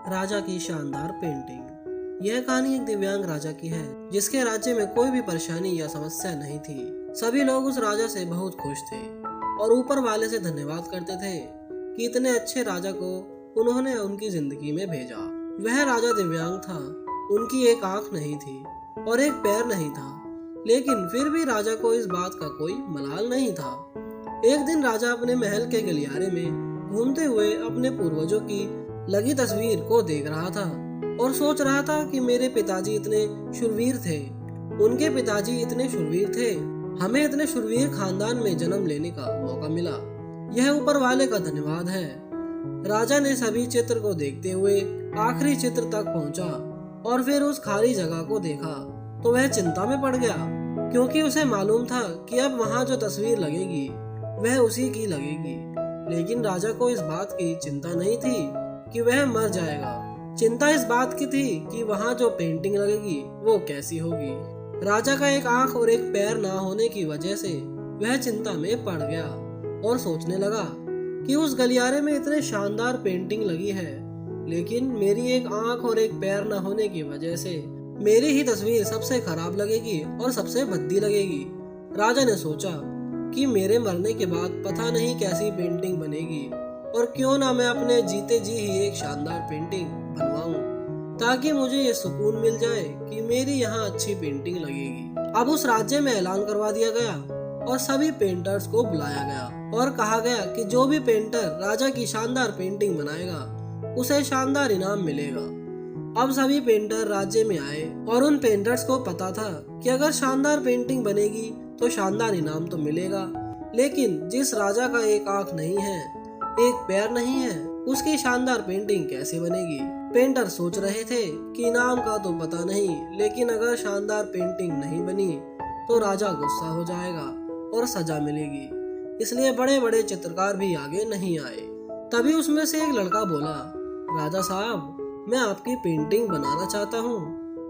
राजा की शानदार पेंटिंग। यह कहानी एक दिव्यांग राजा की है जिसके राज्य में कोई भी परेशानी या समस्या नहीं थी। सभी लोग उस राजा से बहुत खुश थे और ऊपर वाले से धन्यवाद करते थे कि इतने अच्छे राजा को उन्होंने उनकी जिंदगी में भेजा। वह राजा दिव्यांग था, उनकी एक आंख नहीं थी और एक पैर नहीं था, लेकिन फिर भी राजा को इस बात का कोई मलाल नहीं था। एक दिन राजा अपने महल के गलियारे में घूमते हुए अपने पूर्वजों की लगी तस्वीर को देख रहा था और सोच रहा था कि मेरे पिताजी इतने शूरवीर थे, उनके पिताजी इतने शूरवीर थे, हमें इतने शूरवीर खानदान में जन्म लेने का मौका मिला। यह ऊपर वाले का धन्यवाद है। राजा ने सभी चित्र को देखते हुए आखिरी चित्र तक पहुंचा और फिर उस खाली जगह को देखा तो वह चिंता में पड़ गया, क्योंकि उसे मालूम था कि अब वहां जो तस्वीर लगेगी वह उसी की लगेगी। लेकिन राजा को इस बात की चिंता नहीं थी कि वह मर जाएगा। चिंता इस बात की थी कि वहां जो पेंटिंग लगेगी वो कैसी होगी। राजा का एक आंख और एक पैर ना होने की वजह से वह चिंता में पड़ गया और सोचने लगा कि उस गलियारे में इतने शानदार पेंटिंग लगी है, लेकिन मेरी एक आंख और एक पैर न होने की वजह से मेरी ही तस्वीर सबसे खराब लगेगी और सबसे भद्दी लगेगी। राजा ने सोचा कि मेरे मरने के बाद पता नहीं कैसी पेंटिंग बनेगी और क्यों ना मैं अपने जीते जी ही एक शानदार पेंटिंग बनवाऊं, ताकि मुझे ये सुकून मिल जाए कि मेरी यहाँ अच्छी पेंटिंग लगेगी। अब उस राज्य में ऐलान करवा दिया गया और सभी पेंटर्स को बुलाया गया और कहा गया कि जो भी पेंटर राजा की शानदार पेंटिंग बनाएगा उसे शानदार इनाम मिलेगा। अब सभी पेंटर राज्य में आए और उन पेंटर्स को पता था कि अगर शानदार पेंटिंग बनेगी तो शानदार इनाम तो मिलेगा, लेकिन जिस राजा का एक आंख नहीं है, एक पैर नहीं है, उसकी शानदार पेंटिंग कैसे बनेगी। पेंटर सोच रहे थे कि इनाम का तो पता नहीं, लेकिन अगर शानदार पेंटिंग नहीं बनी तो राजा गुस्सा हो जाएगा और सजा मिलेगी, इसलिए बड़े बड़े चित्रकार भी आगे नहीं आए। तभी उसमें से एक लड़का बोला, राजा साहब, मैं आपकी पेंटिंग बनाना चाहता हूँ,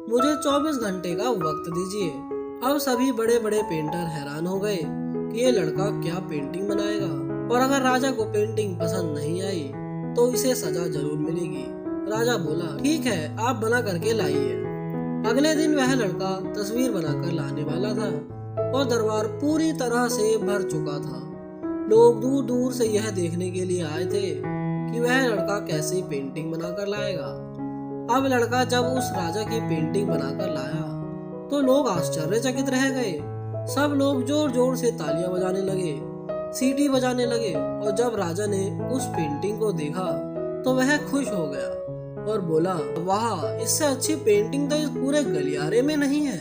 मुझे 24 घंटे का वक्त दीजिए। अब सभी बड़े बड़े पेंटर हैरान हो गए कि ये लड़का क्या पेंटिंग बनाएगा, और अगर राजा को पेंटिंग पसंद नहीं आई तो इसे सजा जरूर मिलेगी। राजा बोला, ठीक है, आप बना करके लाइए। अगले दिन वह लड़का तस्वीर बनाकर लाने वाला था और दरबार पूरी तरह से भर चुका था। लोग दूर दूर से यह देखने के लिए आए थे कि वह लड़का कैसे पेंटिंग बनाकर लाएगा। अब लड़का जब उस राजा की पेंटिंग बनाकर लाया तो लोग आश्चर्यचकित रह गए। सब लोग जोर जोर से तालियां बजाने लगे, सीटी बजाने लगे, और जब राजा ने उस पेंटिंग को देखा तो वह खुश हो गया और बोला, वाह, इससे अच्छी पेंटिंग तो इस पूरे गलियारे में नहीं है।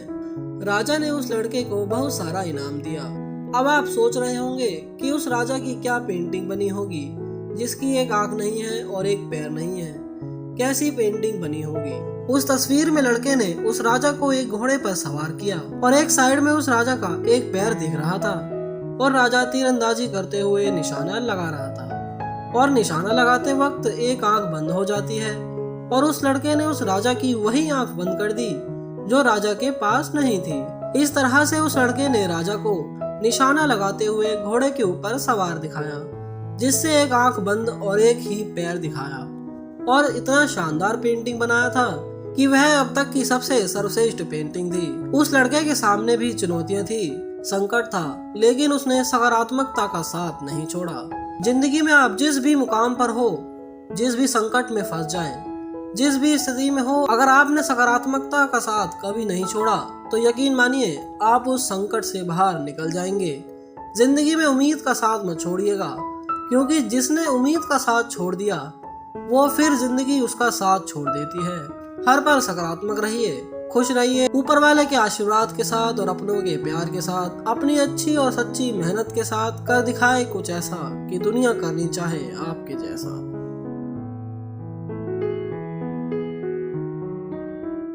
राजा ने उस लड़के को बहुत सारा इनाम दिया। अब आप सोच रहे होंगे कि उस राजा की क्या पेंटिंग बनी होगी जिसकी एक आंख नहीं है और एक पैर नहीं है। कैसी पेंटिंग बनी होगी। उस तस्वीर में लड़के ने उस राजा को एक घोड़े पर सवार किया और एक साइड में उस राजा का एक पैर दिख रहा था और राजा तीरंदाजी करते हुए निशाना लगा रहा था, और निशाना लगाते वक्त एक आंख बंद हो जाती है और उस लड़के ने उस राजा की वही आंख बंद कर दी जो राजा के पास नहीं थी। इस तरह से उस लड़के ने राजा को निशाना लगाते हुए घोड़े के ऊपर सवार दिखाया, जिससे एक आंख बंद और एक ही पैर दिखाया, और इतना शानदार पेंटिंग बनाया था कि वह अब तक की सबसे सर्वश्रेष्ठ पेंटिंग थी। उस लड़के के सामने भी चुनौतियां थी, संकट था, लेकिन उसने सकारात्मकता का साथ नहीं छोड़ा। जिंदगी में आप जिस भी मुकाम पर हो, जिस भी संकट में फंस जाएं, जिस भी स्थिति में हो, अगर आपने सकारात्मकता का साथ कभी नहीं छोड़ा तो यकीन मानिए आप उस संकट से बाहर निकल जाएंगे। जिंदगी में उम्मीद का साथ मत छोड़िएगा, क्योंकि जिसने उम्मीद का साथ छोड़ दिया वो फिर जिंदगी उसका साथ छोड़ देती है। हर पल सकारात्मक रहिए, खुश रहिए, ऊपर वाले के आशीर्वाद के साथ और अपनों के प्यार के साथ, अपनी अच्छी और सच्ची मेहनत के साथ कर दिखाए कुछ ऐसा कि दुनिया करनी चाहे आपके जैसा।